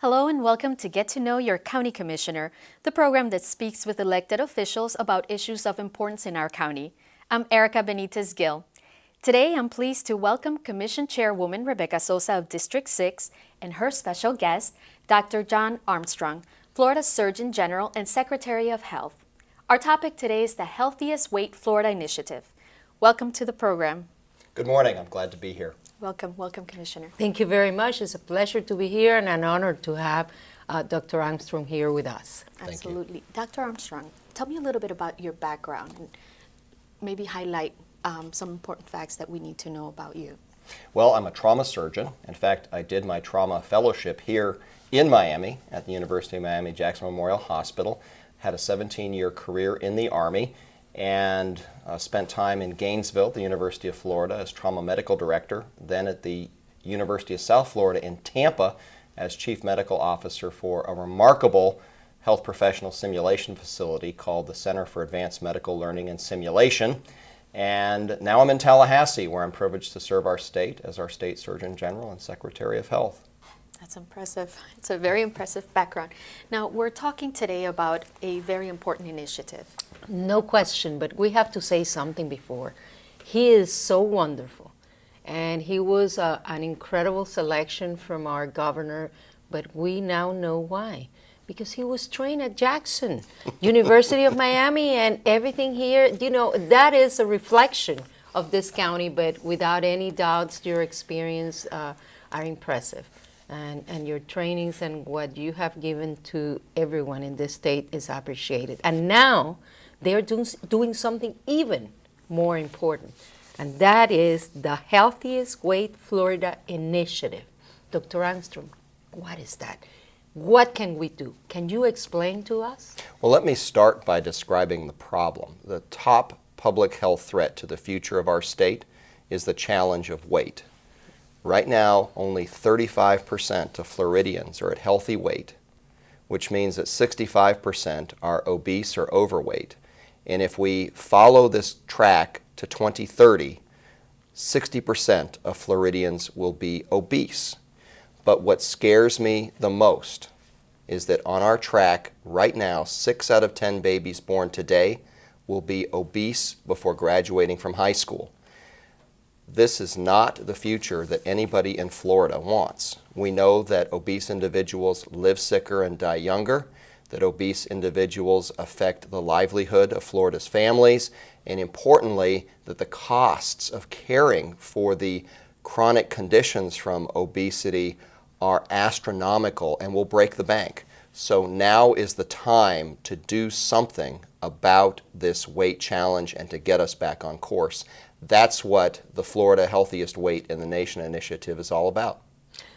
Hello and welcome to Get to Know Your County Commissioner, the program that speaks with elected officials about issues of importance in our county. I'm Erica Benitez Gill. Today, I'm pleased to welcome Commission Chairwoman Rebeca Sosa of District 6 and her special guest, Dr. John Armstrong, Florida Surgeon General and Secretary of Health. Our topic today is the Healthiest Weight Florida initiative. Welcome to the program. Good morning. I'm glad to be here. Welcome, Commissioner. Thank you very much. It's a pleasure to be here and an honor to have Dr. Armstrong here with us. Absolutely. Dr. Armstrong, tell me a little bit about your background and maybe highlight some important facts that we need to know about you. Well, I'm a trauma surgeon. In fact, I did my trauma fellowship here in Miami at the University of Miami Jackson Memorial Hospital. Had a 17-year career in the Army and spent time in Gainesville, the University of Florida, as trauma medical director, then at the University of South Florida in Tampa as chief medical officer for a remarkable health professional simulation facility called the Center for Advanced Medical Learning and Simulation. And now I'm in Tallahassee, where I'm privileged to serve our state as our state Surgeon General and Secretary of Health. That's impressive. It's a very impressive background. Now, we're talking today about a very important initiative. No question, but we have to say something before. He is so wonderful, and he was an incredible selection from our governor, but we now know why. Because he was trained at Jackson, University of Miami, and everything here, you know, that is a reflection of this county, but without any doubts, your experience are impressive. And your trainings and what you have given to everyone in this state is appreciated. And now they're doing something even more important, and that is the Healthiest Weight Florida initiative. Dr. Armstrong, what is that? What can we do? Can you explain to us? Well, let me start by describing the problem. The top public health threat to the future of our state is the challenge of weight. Right now, only 35% of Floridians are at healthy weight, which means that 65% are obese or overweight. And if we follow this track to 2030, 60% of Floridians will be obese. But what scares me the most is that on our track right now, 6 out of 10 babies born today will be obese before graduating from high school. This is not the future that anybody in Florida wants. We know that obese individuals live sicker and die younger, that obese individuals affect the livelihood of Florida's families, and importantly, that the costs of caring for the chronic conditions from obesity are astronomical and will break the bank. So now is the time to do something about this weight challenge and to get us back on course. That's what the Florida Healthiest Weight in the Nation initiative is all about.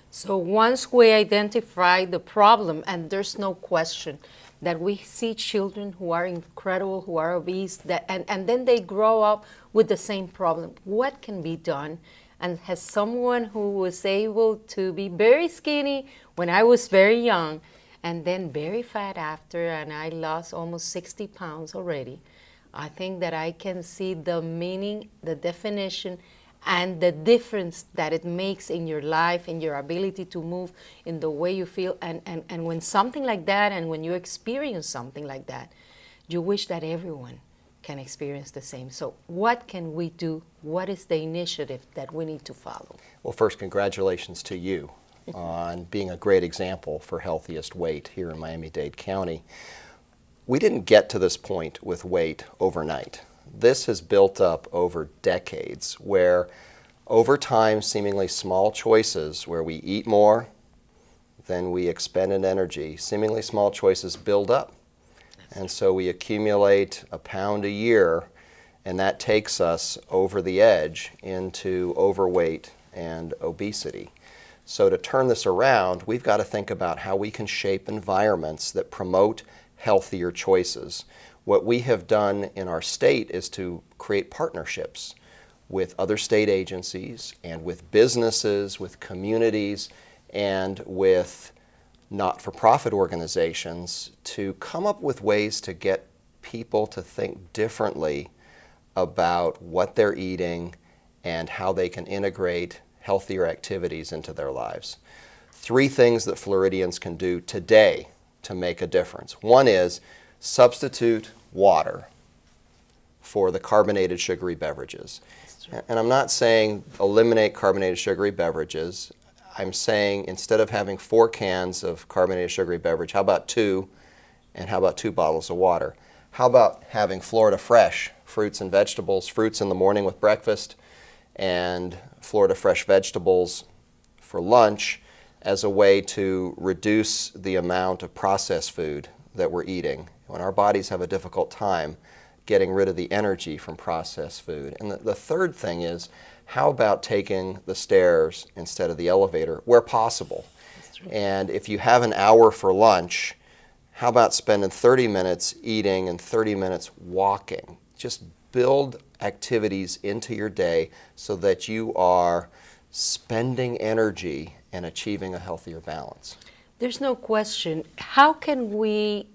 So once we identify the problem, and there's no question that we see children who are incredible, who are obese, and then they grow up with the same problem, what can be done? And as someone who was able to be very skinny when I was very young, and then very fat after, and I lost almost 60 pounds already, I think that I can see the meaning, the definition, and the difference that it makes in your life, in your ability to move, in the way you feel. And when something like that, and when you experience something like that, you wish that everyone can experience the same. So what can we do? What is the initiative that we need to follow? Well, first, congratulations to you on being a great example for Healthiest Weight here in Miami-Dade County. We didn't get to this point with weight overnight. This has built up over decades where over time seemingly small choices where we eat more than we expend in energy, seemingly small choices build up. And so we accumulate a pound a year, and that takes us over the edge into overweight and obesity. So to turn this around, we've got to think about how we can shape environments that promote healthier choices. What we have done in our state is to create partnerships with other state agencies and with businesses, with communities, and with not-for-profit organizations to come up with ways to get people to think differently about what they're eating and how they can integrate healthier activities into their lives. 3 things that Floridians can do today to make a difference. One is substitute water for the carbonated sugary beverages. And I'm not saying eliminate carbonated sugary beverages. I'm saying instead of having 4 cans of carbonated sugary beverage, how about 2, and how about 2 bottles of water? How about having Florida Fresh fruits and vegetables, fruits in the morning with breakfast, and Florida Fresh vegetables for lunch, as a way to reduce the amount of processed food that we're eating when our bodies have a difficult time getting rid of the energy from processed food. And the third thing is, how about taking the stairs instead of the elevator where possible? And if you have an hour for lunch, how about spending 30 minutes eating and 30 minutes walking? Just build activities into your day so that you are spending energy and achieving a healthier balance. There's no question. How can we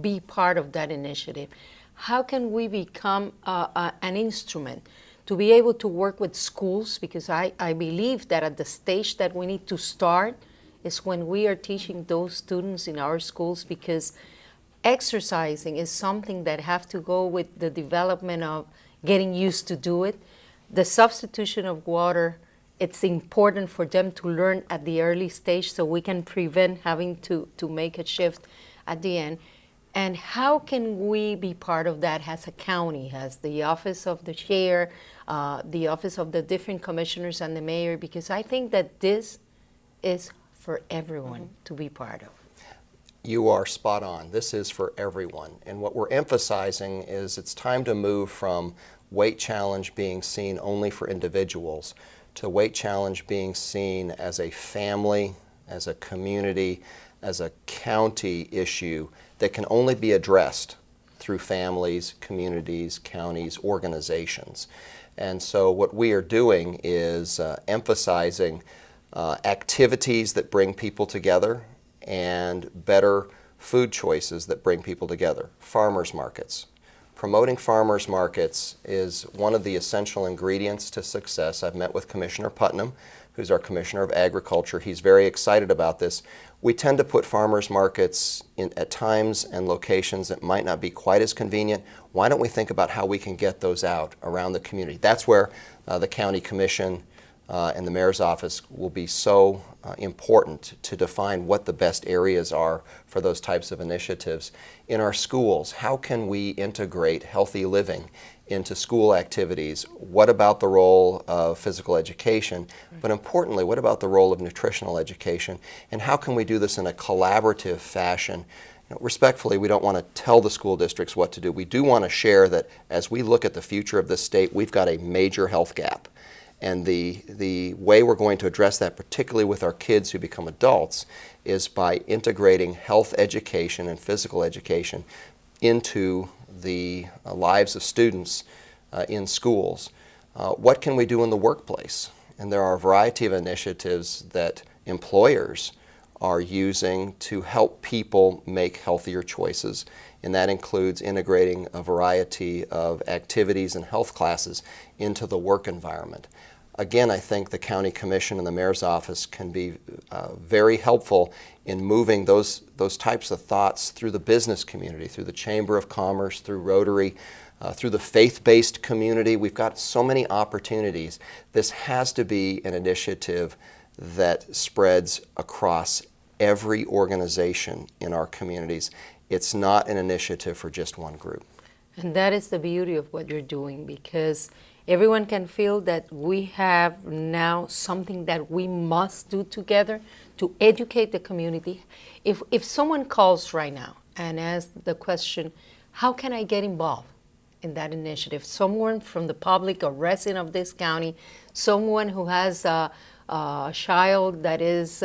be part of that initiative? How can we become an instrument to be able to work with schools? Because I believe that at the stage that we need to start is when we are teaching those students in our schools, because exercising is something that have to go with the development of getting used to do it. The substitution of water, it's important for them to learn at the early stage so we can prevent having to make a shift at the end. And how can we be part of that as a county, as the office of the chair, the office of the different commissioners and the mayor? Because I think that this is for everyone to be part of. You are spot on. This is for everyone. And what we're emphasizing is it's time to move from weight challenge being seen only for individuals to weight challenge being seen as a family, as a community, as a county issue that can only be addressed through families, communities, counties, organizations. And so what we are doing is emphasizing activities that bring people together and better food choices that bring people together. Farmers markets. Promoting farmers markets is one of the essential ingredients to success. I've met with Commissioner Putnam, who's our Commissioner of Agriculture. He's very excited about this. We tend to put farmers markets at times and locations that might not be quite as convenient. Why don't we think about how we can get those out around the community? That's where the County Commission and the Mayor's Office will be so important to define what the best areas are for those types of initiatives. In our schools, how can we integrate healthy living into school activities? What about the role of physical education? But importantly, what about the role of nutritional education? And how can we do this in a collaborative fashion? Respectfully, we don't want to tell the school districts what to do. We do want to share that as we look at the future of this state, we've got a major health gap. And the way we're going to address that, particularly with our kids who become adults, is by integrating health education and physical education into the lives of students in schools. What can we do in the workplace? And there are a variety of initiatives that employers are using to help people make healthier choices. And that includes integrating a variety of activities and health classes into the work environment. Again, I think the County Commission and the Mayor's Office can be very helpful in moving those types of thoughts through the business community, through the Chamber of Commerce, through Rotary, through the faith-based community. We've got so many opportunities. This has to be an initiative that spreads across every organization in our communities. It's not an initiative for just one group. And that is the beauty of what you're doing, because everyone can feel that we have now something that we must do together to educate the community. If someone calls right now and asks the question, how can I get involved in that initiative? Someone from the public, a resident of this county, someone who has a child that is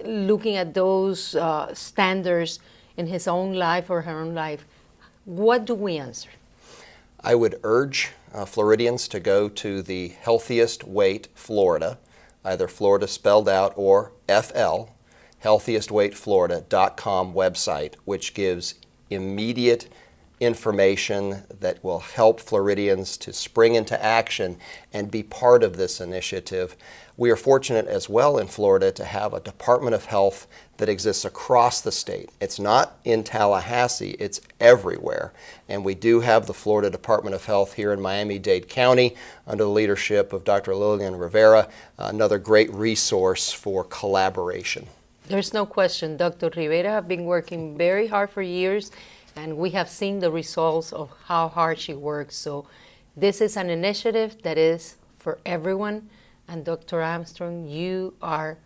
looking at those standards in his own life or her own life, what do we answer? I would urge Floridians to go to the Healthiest Weight Florida, either Florida spelled out or FL, healthiestweightflorida.com website, which gives immediate information that will help Floridians to spring into action and be part of this initiative. We are fortunate as well in Florida to have a Department of Health that exists across the state. It's not in Tallahassee, it's everywhere. And we do have the Florida Department of Health here in Miami-Dade County under the leadership of Dr. Lillian Rivera, another great resource for collaboration. There's no question. Dr. Rivera have been working very hard for years, and we have seen the results of how hard she works. So this is an initiative that is for everyone. And Dr. Armstrong, you are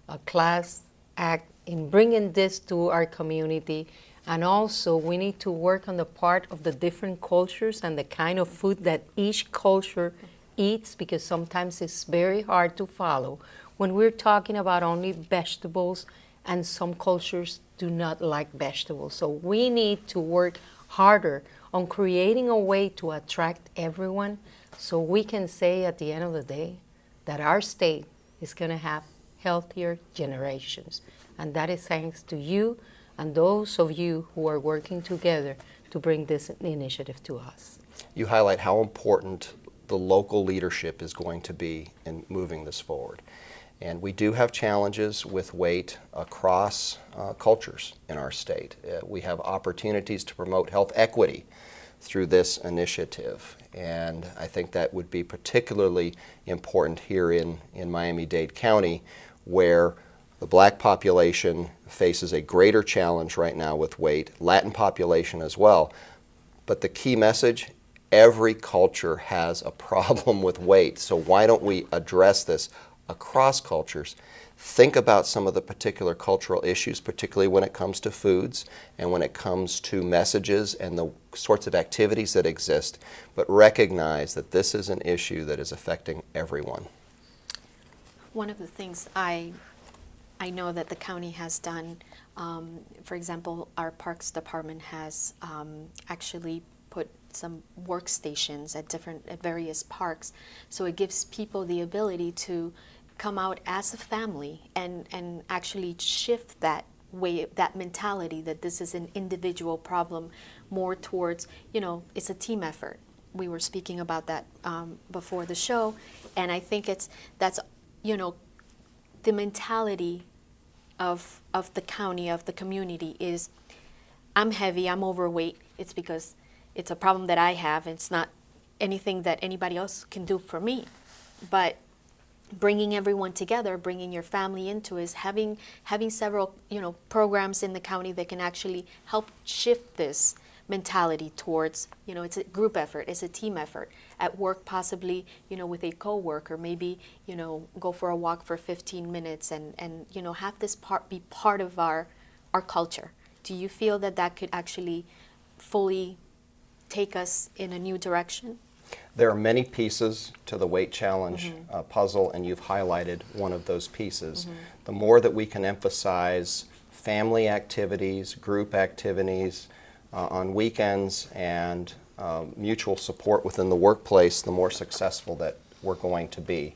a class act in bringing this to our community. And also, we need to work on the part of the different cultures and the kind of food that each culture eats, because sometimes it's very hard to follow when we're talking about only vegetables, and some cultures do not like vegetables. So we need to work harder on creating a way to attract everyone, so we can say at the end of the day that our state is going to have healthier generations. And that is thanks to you and those of you who are working together to bring this initiative to us. You highlight how important the local leadership is going to be in moving this forward. And we do have challenges with weight across cultures in our state. We have opportunities to promote health equity through this initiative. And I think that would be particularly important here in Miami-Dade County, where the Black population faces a greater challenge right now with weight, Latin population as well. But the key message, every culture has a problem with weight. So why don't we address this across cultures? Think about some of the particular cultural issues, particularly when it comes to foods and when it comes to messages and the sorts of activities that exist, but recognize that this is an issue that is affecting everyone. One of the things I know that the county has done, for example, our Parks Department has actually put some workstations at various parks, so it gives people the ability to come out as a family and actually shift that way, that mentality that this is an individual problem, more towards, it's a team effort. We were speaking about that before the show, and I think that's the mentality of the county, of the community is, I'm heavy, I'm overweight, it's because it's a problem that I have, it's not anything that anybody else can do for me. But bringing everyone together, bringing your family into is having several programs in the county that can actually help shift this mentality towards, it's a group effort, it's a team effort. At work, possibly, with a coworker, maybe, go for a walk for 15 minutes and have this be part of our culture. Do you feel that could actually fully take us in a new direction? There are many pieces to the weight challenge puzzle, and you've highlighted one of those pieces. The more that we can emphasize family activities, group activities on weekends, and mutual support within the workplace, the more successful that we're going to be.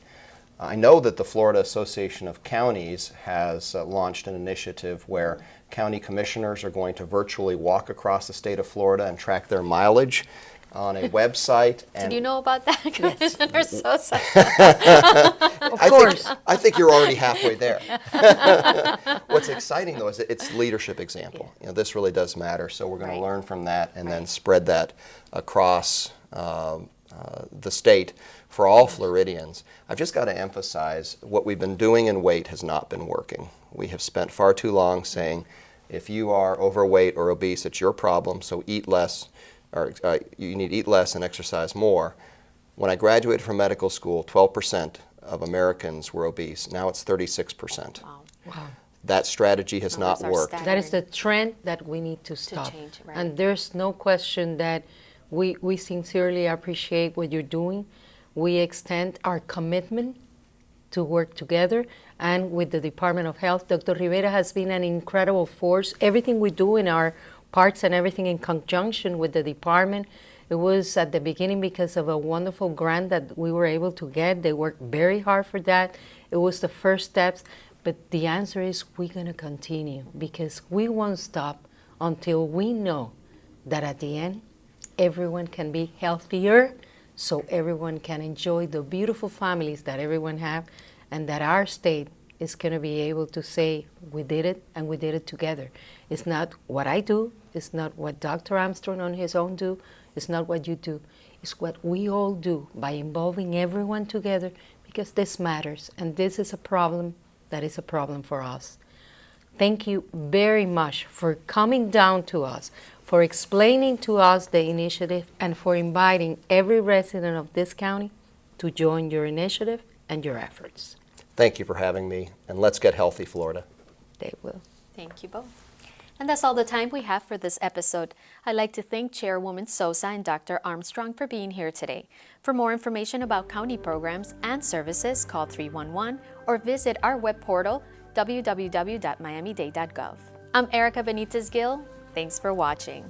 I know that the Florida Association of Counties has launched an initiative where county commissioners are going to virtually walk across the state of Florida and track their mileage on a website. Did you know about that, Commissioner Sosa? Of course. I think you're already halfway there. What's exciting, though, is that it's leadership example. This really does matter, so we're going to learn from that and then spread that across the state for all Floridians. I've just got to emphasize what we've been doing in weight has not been working. We have spent far too long saying, if you are overweight or obese, it's your problem, so eat less, or you need to eat less and exercise more. When I graduated from medical school, 12% of Americans were obese. Now it's 36%. Wow. That strategy has not worked. That is the trend that we need to stop. change, right. And there's no question that we sincerely appreciate what you're doing. We extend our commitment to work together, and with the Department of Health. Dr. Rivera has been an incredible force. Everything we do in our parks and everything in conjunction with the department, it was at the beginning because of a wonderful grant that we were able to get. They worked very hard for that. It was the first steps, but the answer is we're going to continue, because we won't stop until we know that at the end everyone can be healthier, so everyone can enjoy the beautiful families that everyone have, and that our state is going to be able to say, we did it, and we did it together. It's not what I do, it's not what Dr. Armstrong on his own do, it's not what you do. It's what we all do by involving everyone together, because this matters, and this is a problem that is a problem for us. Thank you very much for coming down to us, for explaining to us the initiative, and for inviting every resident of this county to join your initiative and your efforts. Thank you for having me, and let's get healthy, Florida. They will. Thank you both. And that's all the time we have for this episode. I'd like to thank Chairwoman Sosa and Dr. Armstrong for being here today. For more information about county programs and services, call 311 or visit our web portal, www.miamidade.gov. I'm Erica Benitez-Gill. Thanks for watching.